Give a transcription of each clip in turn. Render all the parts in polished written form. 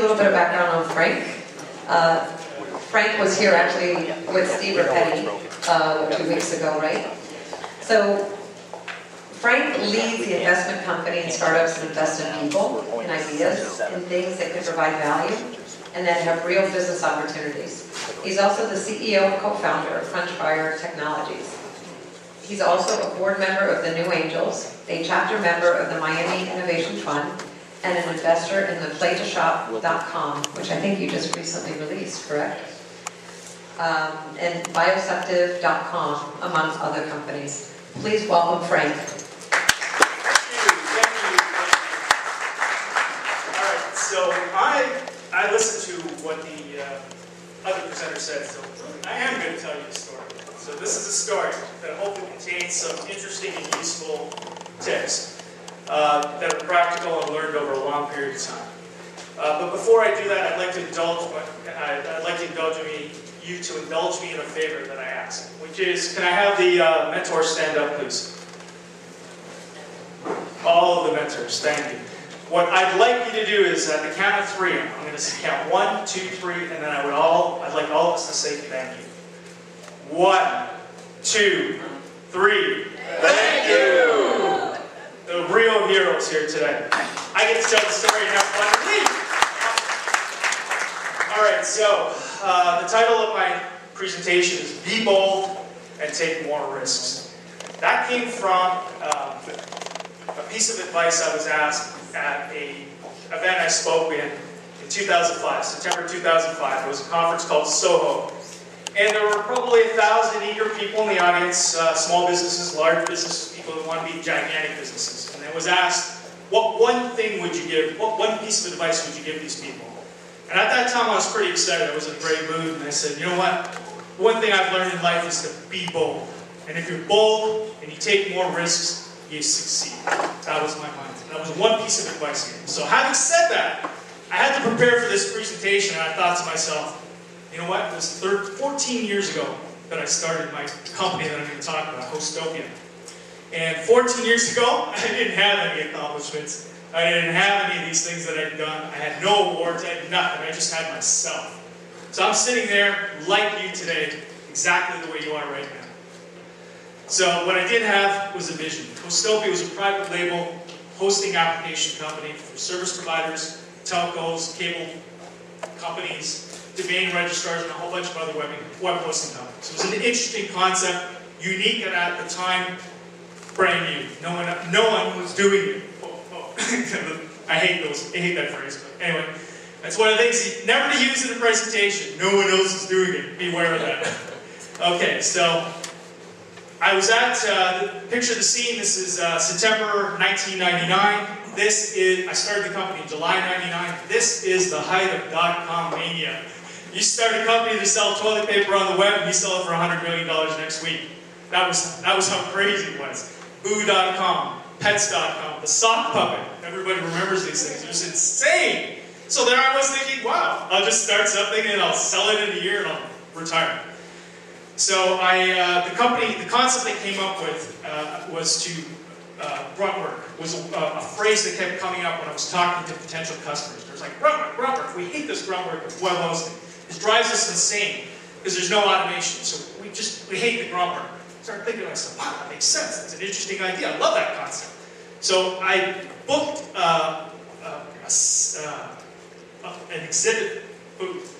little bit of background on Frank. Frank was here actually with Steve Rapetti 2 weeks ago, right? So Frank leads the investment company and startups and invest in people, in ideas, in things that can provide value, and that have real business opportunities. He's also the CEO and co-founder of French Technologies. He's also a board member of the New Angels, a chapter member of the Miami Innovation Fund, and an investor in the playtoshop.com, which I think you just recently released, correct? And bioceptive.com, among other companies. Please welcome Frank. Thank you. All right, so I listened to what the other presenter said, so I am going to tell you a story. So this is a story that hopefully contains some interesting and useful tips that are practical and learned over a long period of time. But before I do that, I'd like to indulge you to indulge me in a favor that I ask, which is, can I have the mentors stand up, please? All of the mentors, thank you. What I'd like you to do is, at the count of 3, I'm going to count 1, 2, 3, and then I'd like all of us to say thank you. 1, 2, 3. Thank you! The real heroes here today. I get to tell the story and have fun with me. Alright, so the title of my presentation is Be Bold and Take More Risks. That came from a piece of advice I was asked at an event I spoke in 2005, September 2005. It was a conference called Soho. And there were probably 1,000 eager people in the audience, small businesses, large businesses, people who want to be gigantic businesses. And I was asked, what one thing would you give, what one piece of advice would you give these people? And at that time I was pretty excited, I was in a great mood, and I said, you know what, one thing I've learned in life is to be bold. And if you're bold and you take more risks, you succeed. That was my mindset. That was one piece of advice I gave. So having said that, I had to prepare for this presentation, and I thought to myself, you know what, it was 14 years ago that I started my company that I'm going to talk about, Hostopia. And 14 years ago, I didn't have any accomplishments. I didn't have any of these things that I'd done. I had no awards, I had nothing. I just had myself. So I'm sitting there, like you today, exactly the way you are right now. So what I did have was a vision. Hostopia was a private label hosting application company for service providers, telcos, cable companies, domain registrars, and a whole bunch of other web hosting companies. It was an interesting concept, unique, and at the time, brand new. No one was doing it. I hate that phrase, but anyway, that's one of the things never to use in a presentation. No one else is doing it. Be aware of that. Okay, so I was at, picture the scene, this is September 1999. I started the company in July 99. This is the height of .com mania. You start a company to sell toilet paper on the web and you sell it for $100 million next week. That was how crazy it was. Boo.com, Pets.com, the sock puppet. Everybody remembers these things. It was insane. So there I was thinking, wow, I'll just start something and I'll sell it in a year and I'll retire. So the concept I came up with was to grunt work. Was a phrase that kept coming up when I was talking to potential customers. There's like, grunt work. We hate this grunt work with web hosting. It drives us insane because there's no automation. So we hate the grunt work. I started thinking to myself, wow, that makes sense. That's an interesting idea. I love that concept. So I booked an exhibit booth.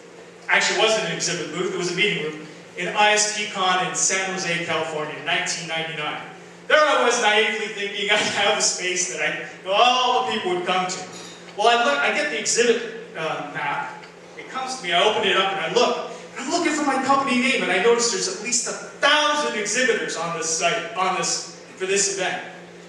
Actually, it wasn't an exhibit booth. It was a meeting room in ISPCon in San Jose, California, in 1999. There I was naively thinking I'd have a space that all the people would come to. Well, I get the exhibit map. It comes to me. I open it up and I look. I'm looking for my company name, and I notice there's at least 1,000 exhibitors on this site, for this event.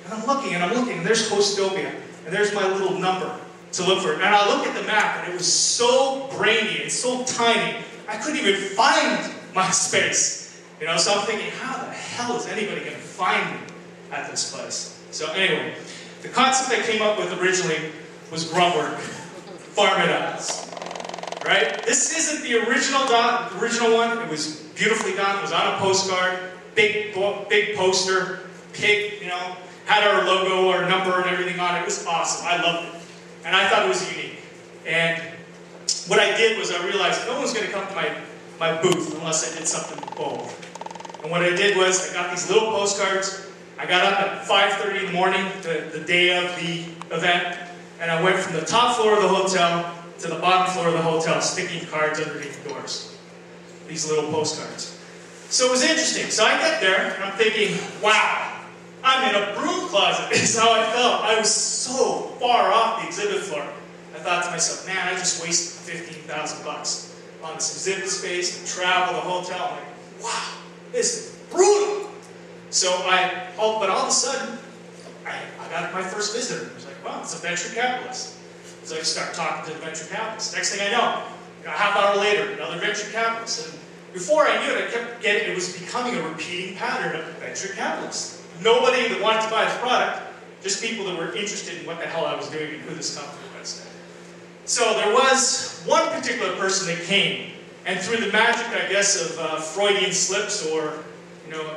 And I'm looking, and there's Hostopia, and there's my little number to look for. And I look at the map, and it was so brainy and so tiny, I couldn't even find my space. You know, so I'm thinking, how the hell is anybody going to find me at this place? So anyway, the concept I came up with originally was grunt work. Farm it out. Right? This isn't the original one. It was beautifully done. It was on a postcard, big poster, pig, you know, had our logo, our number, and everything on it. It was awesome. I loved it. And I thought it was unique. And did was I realized no one's going to come to my booth unless I did something bold. And what I did was I got these little postcards. I got up at 5:30 in the morning, the day of the event, and I went from the top floor of the hotel to the bottom floor of the hotel, sticking cards underneath the doors. These little postcards. So it was interesting. So I get there, and I'm thinking, wow, I'm in a broom closet, is how I felt. I was so far off the exhibit floor. I thought to myself, man, I just wasted $15,000 on this exhibit space, and travel, the hotel. I'm like, wow, this is brutal. So but all of a sudden, I got my first visitor. I was like, wow, it's a venture capitalist. So I start talking to the venture capitalist. Next thing I know, a half hour later, another venture capitalist. And before I knew it, it was becoming a repeating pattern of venture capitalists. Nobody that wanted to buy the product, just people that were interested in what the hell I was doing and who this company was. So there was one particular person that came, and through the magic, I guess, of Freudian slips or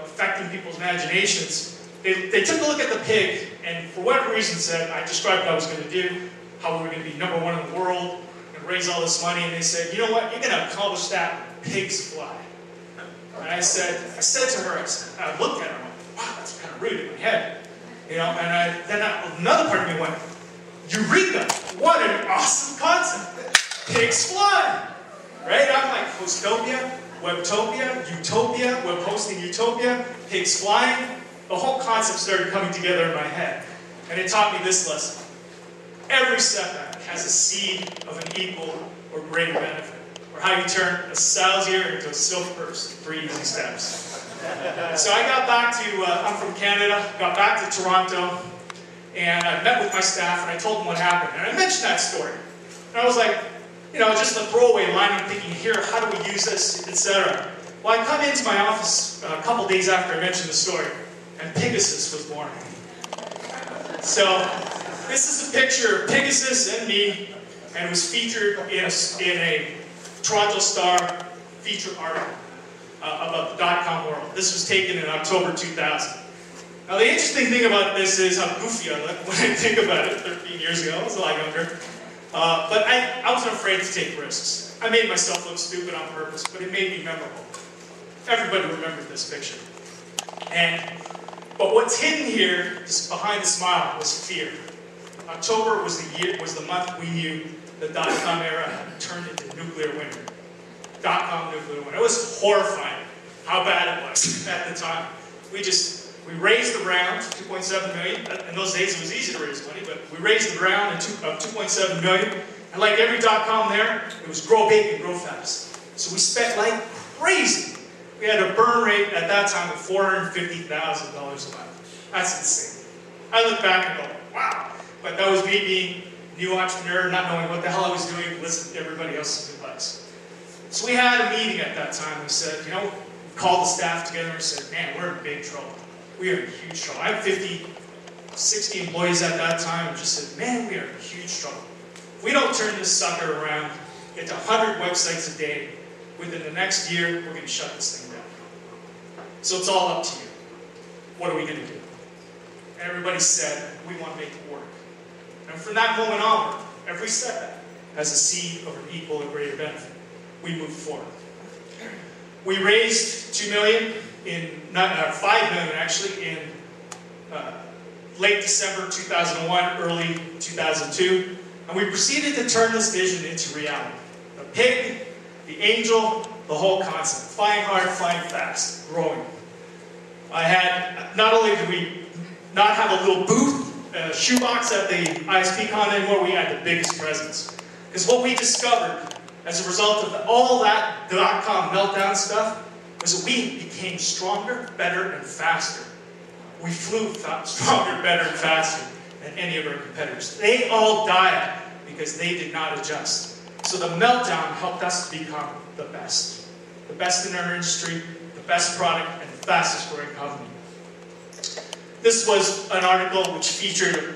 affecting people's imaginations, they took a look at the pig, and for whatever reason said, I described what I was going to do, how we were going to be #1 in the world, and raise all this money, and they said, you know what, you're going to accomplish that when pigs fly. And I said to her, I looked at her, and I went, wow, that's kind of rude in my head. And then another part of me went, Eureka, what an awesome concept. Pigs fly. Right? I'm like, Hostopia, Webtopia, Utopia, web hosting utopia, pigs flying. The whole concept started coming together in my head. And it taught me this lesson. Every setback has a seed of an equal or greater benefit. Or how you turn a sow's ear into a silk purse in 3 easy steps. So I got back to, I'm from Canada, got back to Toronto, and I met with my staff and I told them what happened. And I mentioned that story. And I was like, just a throwaway line. I'm thinking, here, how do we use this, etc. Well, I come into my office a couple days after I mentioned the story, and Pegasus was born. So this is a picture of Pegasus and me, and it was featured in a Toronto Star feature article about the dot-com world. This was taken in October 2000. Now the interesting thing about this is how goofy I look when I think about it. 13 years ago, I was a lot younger. But I wasn't afraid to take risks. I made myself look stupid on purpose, but it made me memorable. Everybody remembered this picture. But what's hidden here, just behind the smile, was fear. October was the month we knew the dot-com era had turned into nuclear winter. Dot-com nuclear winter. It was horrifying how bad it was at the time. We raised the round, 2.7 million. In those days it was easy to raise money, but we raised the round of 2.7 million. And like every dot-com there, it was grow big and grow fast. So we spent like crazy. We had a burn rate at that time of $450,000 a month. That's insane. I look back and go, wow. But that was me being a new entrepreneur, not knowing what the hell I was doing, listening to everybody else's advice. So we had a meeting at that time. We said, we called the staff together and said, man, we're in big trouble. We are in huge trouble. I had 50, 60 employees at that time and just said, man, we are in huge trouble. If we don't turn this sucker around into 100 websites a day, within the next year, we're going to shut this thing down. So it's all up to you. What are we going to do? And everybody said, we want to make it work. And from that moment onward, every setback has a seed of an equal or greater benefit. We moved forward. We raised $2 million $5 million actually in late December 2001, early 2002, and we proceeded to turn this vision into reality. The pig, the angel, the whole concept. Flying hard, flying fast, growing. Not only did we not have a little booth, shoebox at the ISP con anymore, we had the biggest presence. Because what we discovered as a result of all that dot-com meltdown stuff was that we became stronger, better, and faster. We flew stronger, better, and faster than any of our competitors. They all died because they did not adjust. So the meltdown helped us to become the best. The best in our industry, the best product, and the fastest growing company. This was an article which featured,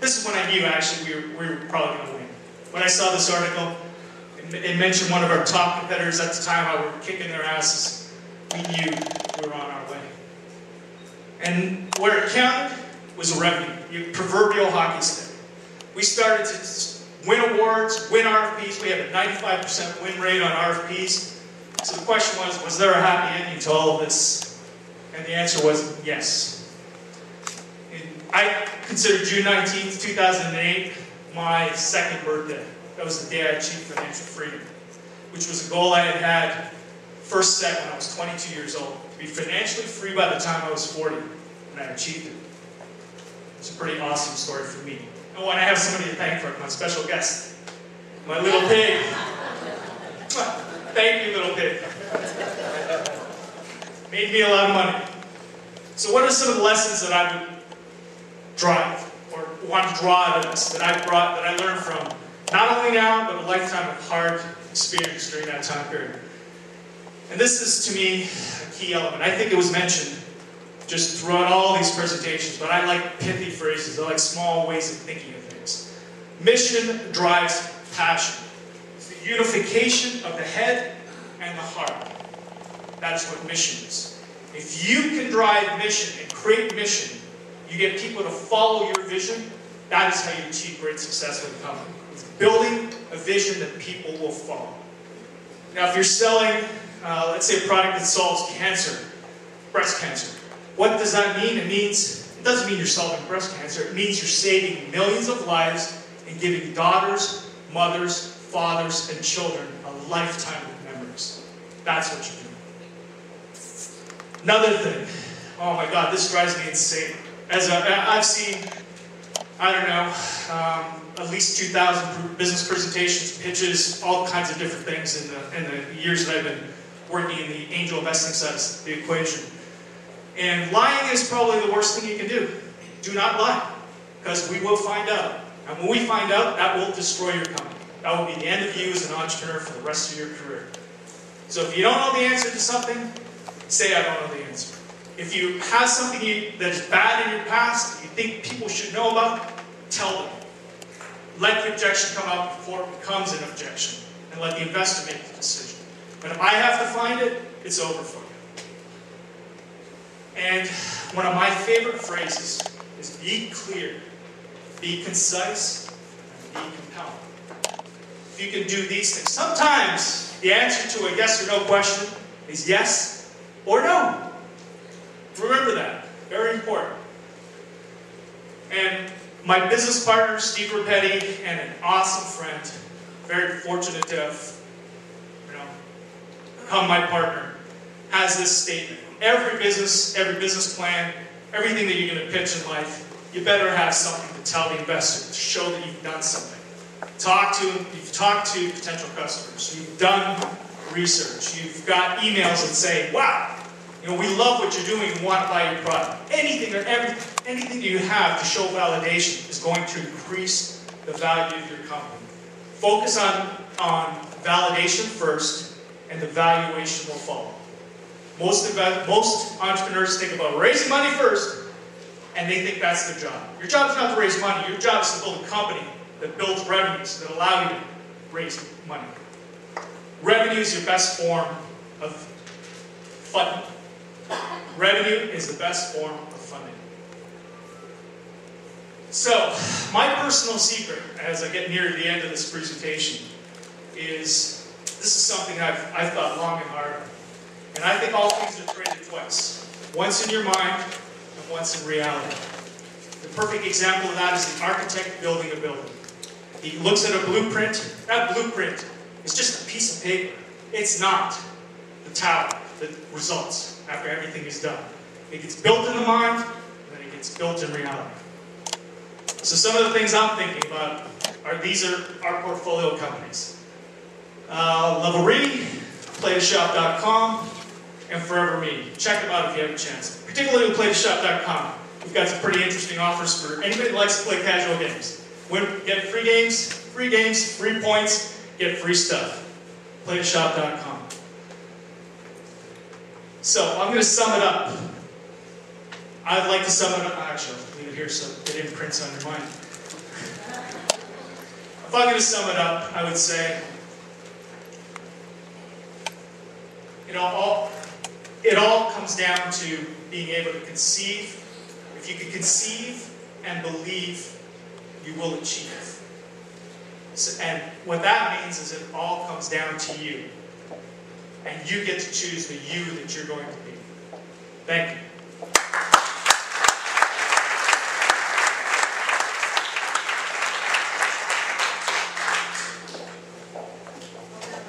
this is when I knew actually we were probably going to win. When I saw this article, it mentioned one of our top competitors at the time, how we were kicking their asses. We knew we were on our way. And where it counted was a revenue, proverbial hockey stick. We started to win awards, win RFPs. We have a 95% win rate on RFPs. So the question was there a happy ending to all of this? And the answer was yes. I consider June 19th, 2008 my second birthday. That was the day I achieved financial freedom, which was a goal I had had first set when I was 22 years old. To be financially free by the time I was 40, and I achieved it. It's a pretty awesome story for me. Oh, and I have somebody to thank for it, my special guest, my little pig. Thank you, little pig. Made me a lot of money. So what are some of the lessons that I would drive, or want to draw out of this, that I learned from, not only now, but a lifetime of hard experience during that time period? And this is, to me, a key element. I think it was mentioned just throughout all these presentations, but I like pithy phrases. I like small ways of thinking of things. Mission drives passion. It's the unification of the head and the heart. That's what mission is. If you can drive mission and create mission, you get people to follow your vision, that is how you achieve great success with a company. It's building a vision that people will follow. Now, if you're selling, let's say a product that solves cancer, breast cancer, what does that mean? It doesn't mean you're solving breast cancer. It means you're saving millions of lives and giving daughters, mothers, fathers, and children a lifetime of memories. That's what you're doing. Another thing, oh my God, this drives me insane. I've seen, I don't know, at least 2,000 business presentations, pitches, all kinds of different things in the years that I've been working in the angel investing side of the equation. And lying is probably the worst thing you can do. Do not lie, because we will find out. And when we find out, that will destroy your company. That will be the end of you as an entrepreneur for the rest of your career. So if you don't know the answer to something, say I don't know the answer. If you have something that is bad in your past, that you think people should know about, tell them. Let the objection come up before it becomes an objection, and let the investor make the decision. But if I have to find it, it's over for you. And one of my favorite phrases is be clear, be concise, and be compelling. If you can do these things, sometimes the answer to a yes or no question is yes or no. Remember that. Very important. And my business partner, Steve Rapetti, and an awesome friend, very fortunate to have become my partner, has this statement. Every business plan, everything that you're going to pitch in life, you better have something to tell the investor, to show that you've done something. Talk to them, you've talked to potential customers, you've done research, you've got emails that say, wow, we love what you're doing and want to buy your product. Anything that you have to show validation is going to increase the value of your company. Focus on validation first, and the valuation will follow. Most entrepreneurs think about raising money first, and they think that's their job. Your job is not to raise money. Your job is to build a company that builds revenues that allow you to raise money. Revenue is your best form of funding. Revenue is the best form of funding. So, my personal secret, as I get near the end of this presentation, is this is something I've thought long and hard. And I think all things are created twice. Once in your mind, and once in reality. The perfect example of that is the architect building a building. He looks at a blueprint. That blueprint is just a piece of paper. It's not the tower that results after everything is done. It gets built in the mind, and then it gets built in reality. So some of the things I'm thinking about are our portfolio companies. Levelry, PlayToShop.com, and Forever Me. Check them out if you have a chance. Particularly with PlayToShop.com. We've got some pretty interesting offers for anybody that likes to play casual games. Get free games, free points, get free stuff. PlayToShop.com. So, I'm going to sum it up. I'd like to sum it up. Actually, I'll leave it here so it imprints on your mind. If I'm going to sum it up, I would say, it all comes down to being able to conceive. If you can conceive and believe, you will achieve. And what that means is it all comes down to you. And you get to choose the you that you're going to be. Thank you.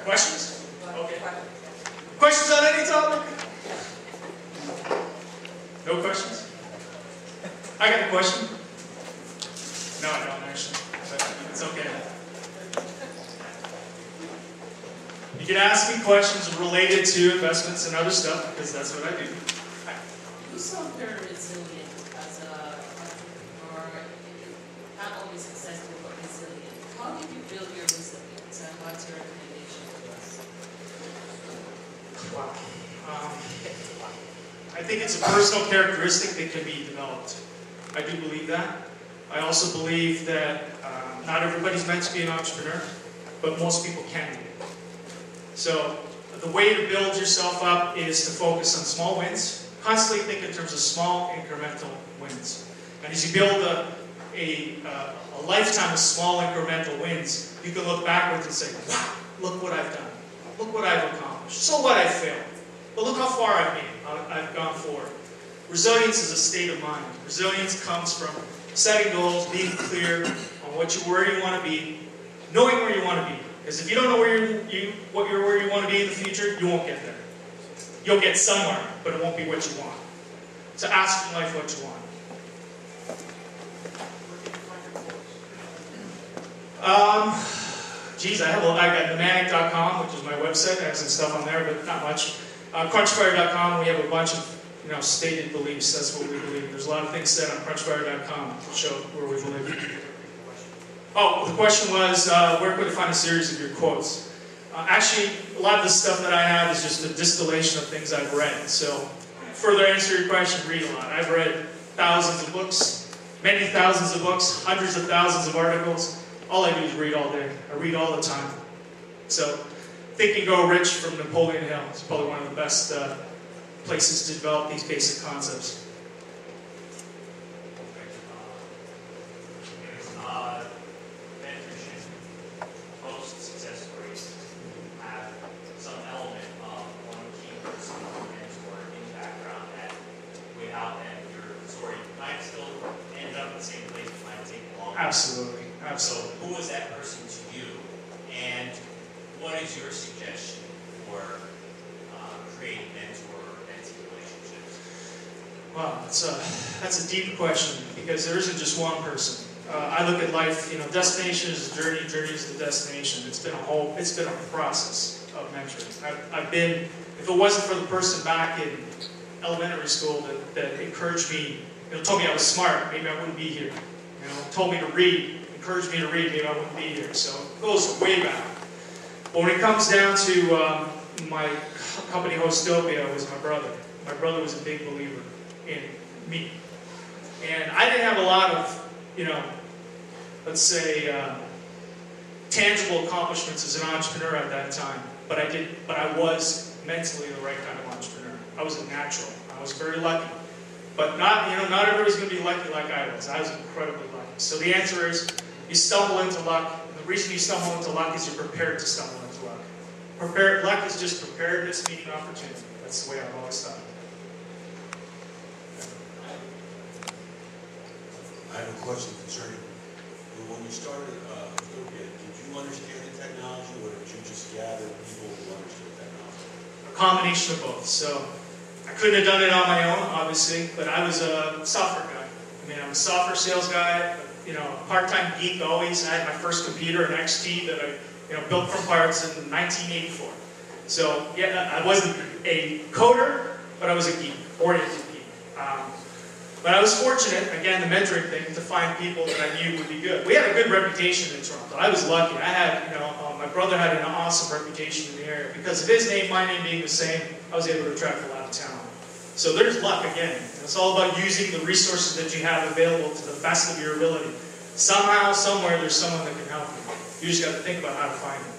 Questions? Okay. Questions on any topic? No questions? I got a question. No, I don't actually, but it's okay. You can ask me questions related to investments and other stuff, because that's what I do. You sound very resilient as a entrepreneur, not only successful but resilient. How did you build your resilience, and what's your recommendation to us? Wow. I think it's a personal characteristic that can be developed. I do believe that. I also believe that not everybody's meant to be an entrepreneur, but most people can be. So the way to build yourself up is to focus on small wins. Constantly think in terms of small incremental wins. And as you build a lifetime of small incremental wins, you can look backwards and say, wow, look what I've done. Look what I've accomplished. So what I failed. But look how far I've made. I've gone forward. Resilience is a state of mind. Resilience comes from setting goals, being clear on where you want to be, knowing where you want to be. Because if you don't know where you want to be in the future, you won't get there. You'll get somewhere, but it won't be what you want. So ask in life what you want. Geez, I got Nemanic.com, which is my website. I have some stuff on there, but not much. Crunchfire.com, we have a bunch of stated beliefs. That's what we believe. There's a lot of things said on Crunchfire.com to show where we believe. Oh, the question was, where could I find a series of your quotes? Actually, a lot of the stuff that I have is just a distillation of things I've read. So, further answer your question, read a lot. I've read thousands of books, many thousands of books, hundreds of thousands of articles. All I do is read all day. I read all the time. So, Think and Grow Rich from Napoleon Hill is probably one of the best places to develop these basic concepts. Mentorship, most success stories have some element of one key person or mentor in the background that without them, your story might still end up in the same place, it might take longer. Absolutely. So who was that person to you? And what is your suggestion for creating mentor or mentee relationships? Wow, that's a deep question because there isn't just one person. I look at life, destination is a journey, journey is the destination. It's been a process of mentoring. If it wasn't for the person back in elementary school that encouraged me, told me I was smart, maybe I wouldn't be here. Told me to read, encouraged me to read, maybe I wouldn't be here. So it goes way back. But when it comes down to my company Hostopia, was my brother. My brother was a big believer in me. And I didn't have a lot of, let's say, tangible accomplishments as an entrepreneur at that time. But I was mentally the right kind of entrepreneur. I was a natural. I was very lucky. But not everybody's going to be lucky like I was. I was incredibly lucky. So the answer is, you stumble into luck. And the reason you stumble into luck is you're prepared to stumble into luck. Luck is just preparedness meeting opportunity. That's the way I've always thought. I have a question concerning when you started Utopia. Did you understand the technology, or did you just gather people who understood technology? A combination of both. So I couldn't have done it on my own, obviously, but I was a software guy. I'm a software sales guy, a part-time geek always. I had my first computer, an XT, that I built from parts in 1984. So yeah, I wasn't a coder, but I was a geek, oriented geek. But I was fortunate, again, the mentoring thing, to find people that I knew would be good. We had a good reputation in Toronto. I was lucky. I had, my brother had an awesome reputation in the area. Because of his name, my name being the same, I was able to attract a lot of talent. So there's luck again. It's all about using the resources that you have available to the best of your ability. Somehow, somewhere, there's someone that can help you. You just got to think about how to find it.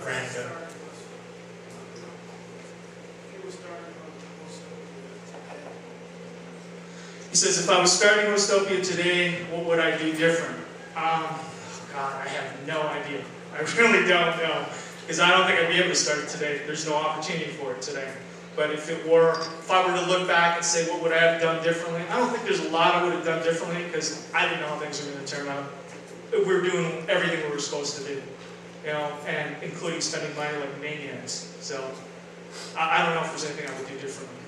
Frank, He says, if I was starting Hostopia today, what would I do different? God, I have no idea. I really don't know. Because I don't think I'd be able to start it today. There's no opportunity for it today. But if I were to look back and say, what would I have done differently? I don't think there's a lot I would have done differently because I didn't know how things were going to turn out. We were doing everything we were supposed to do, you know, and including spending money like maniacs. So I don't know if there's anything I would do differently.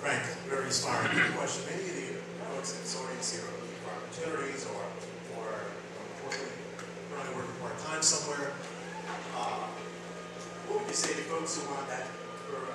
Frank, very inspiring question. Many of the consortiums here are looking for opportunities or currently working part-time somewhere. What would you say to folks who want that,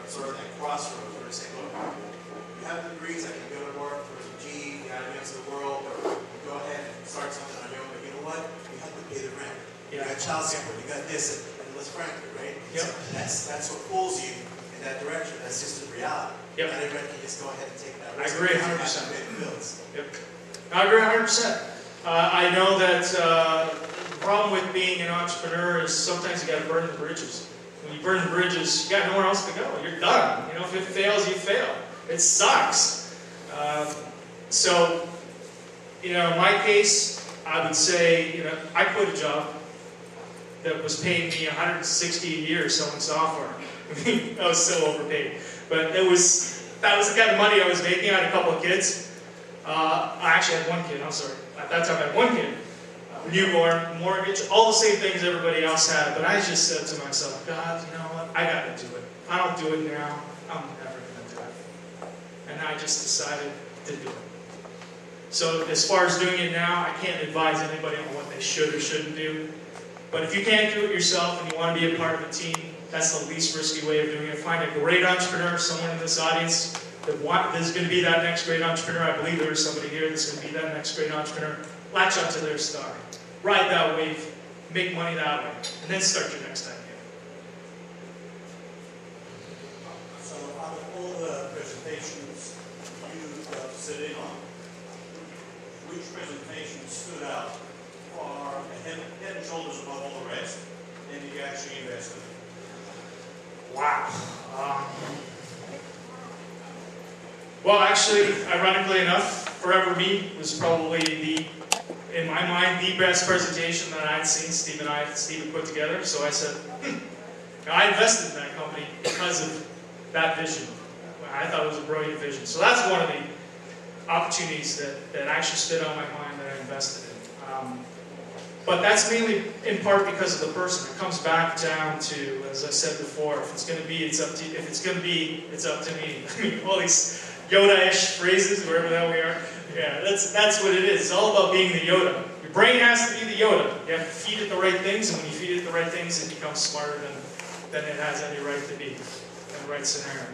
sort of that crossroads, where they say, look, you have the degrees, I can go to work towards a G, you got against the world, or you go ahead and start something on your own, but you know what? You have to pay the rent. You got child support, you got this, and let's frankly, right? Yep. So that's what pulls you in that direction. That's just the reality. Yep. Not everybody can just go ahead and take that risk. I agree 100%. You have to pay the bills. Yep. I agree 100%. I know that the problem with being an entrepreneur is sometimes you got to burn the bridges. When you burn the bridges, you got nowhere else to go. You're done. You know, if it fails, you fail. It sucks. So, you know, in my case, I would say, you know, I quit a job that was paying me $160 a year selling software. I mean, I was so overpaid. But that was the kind of money I was making. I had a couple of kids. I actually had one kid, I'm sorry. At that time I had one kid. Newborn, mortgage, all the same things everybody else had. But I just said to myself, God, you know what? I got to do it. If I don't do it now, I'm never going to do it. And I just decided to do it. So as far as doing it now, I can't advise anybody on what they should or shouldn't do. But if you can't do it yourself and you want to be a part of a team, that's the least risky way of doing it. Find a great entrepreneur, someone in this audience that is going to be that next great entrepreneur. I believe there is somebody here that's going to be that next great entrepreneur. Latch onto their star. Ride that wave. Make money that way. And then start your next idea. So out of all the presentations you sit in on, which presentation stood out far head and shoulders above all the rest, and you actually invested in? Wow. Well, actually, ironically enough, Forever Me was probably in my mind, the best presentation that I'd seen Steve had put together. So I said, I invested in that company because of that vision. I thought it was a brilliant vision. So that's one of the opportunities that actually stood on my mind that I invested in. But that's mainly in part because of the person. It comes back down to, as I said before, if it's going to be, it's up to you. If it's going to be, it's up to me. I mean, all these Yoda-ish phrases, wherever the hell we are. Yeah, that's what it is. It's all about being the Yoda. Your brain has to be the Yoda. You have to feed it the right things, and when you feed it the right things, it becomes smarter than it has any right to be in the right scenario.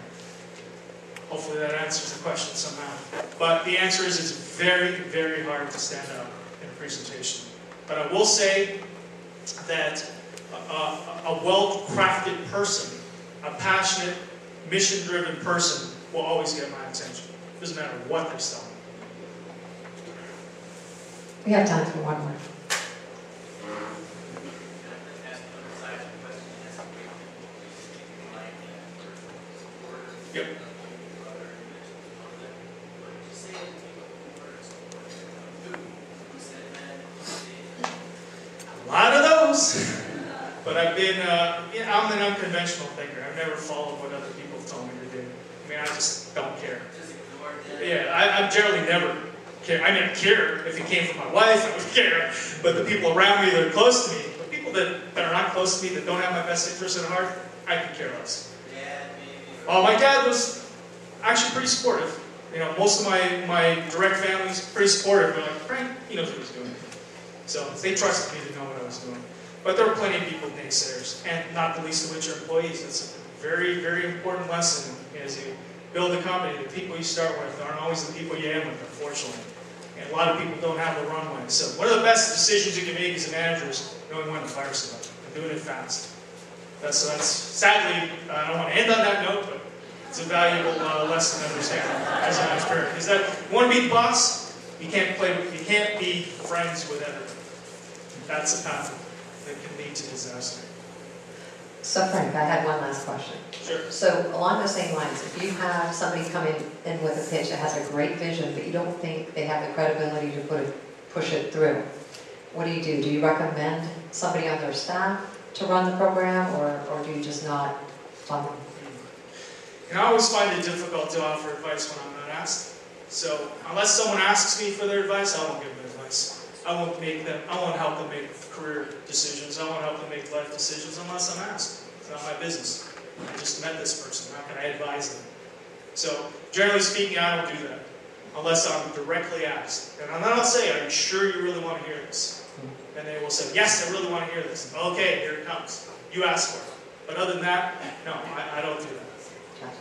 Hopefully that answers the question somehow. But the answer is it's very, very hard to stand out in a presentation. But I will say that a well-crafted person, a passionate, mission-driven person will always get my attention. It doesn't matter what they're selling. We have time for one more. Yep. A lot of those. But I've been, I'm an unconventional thinker. I've never followed what other people have told me to do. I mean, I just don't care. Yeah, I generally never care. I mean, I care if it came from my wife, I would care. But the people around me that are close to me, the people that are not close to me, that don't have my best interest at heart, I could care less. My dad was actually pretty supportive. You know, most of my direct family's pretty supportive. They're like, Frank, he knows what he's doing. So they trusted me to know what I was doing. But there are plenty of people, naysayers, and not the least of which are employees. It's a very, very important lesson as you build a company. The people you start with aren't always the people you end with, unfortunately. And a lot of people don't have the runway. So one of the best decisions you can make as a manager is knowing when to fire somebody and doing it fast. That's sadly, I don't want to end on that note, but it's a valuable lesson to understand as an entrepreneur. Is that you want to be the boss, you can't be friends with everyone. That's a path that can lead to disaster. So Frank, I had one last question. Sure. So along those same lines, if you have somebody come in with a pitch that has a great vision, but you don't think they have the credibility to put push it through. What do? Do you recommend somebody on their staff to run the program, or do you just not fund them? And I always find it difficult to offer advice when I'm not asked. So unless someone asks me for their advice, I won't give them advice. I won't help them make career decisions. I won't help them make life decisions unless I'm asked. It's not my business. I just met this person. How can I advise them? So generally speaking, I don't do that unless I'm directly asked. And then I'll say, "Are you sure you really want to hear this?" And they will say, "Yes, I really want to hear this." Okay, here it comes. You asked for it. But other than that, no, I don't do that.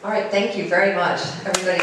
All right, thank you very much. Everybody,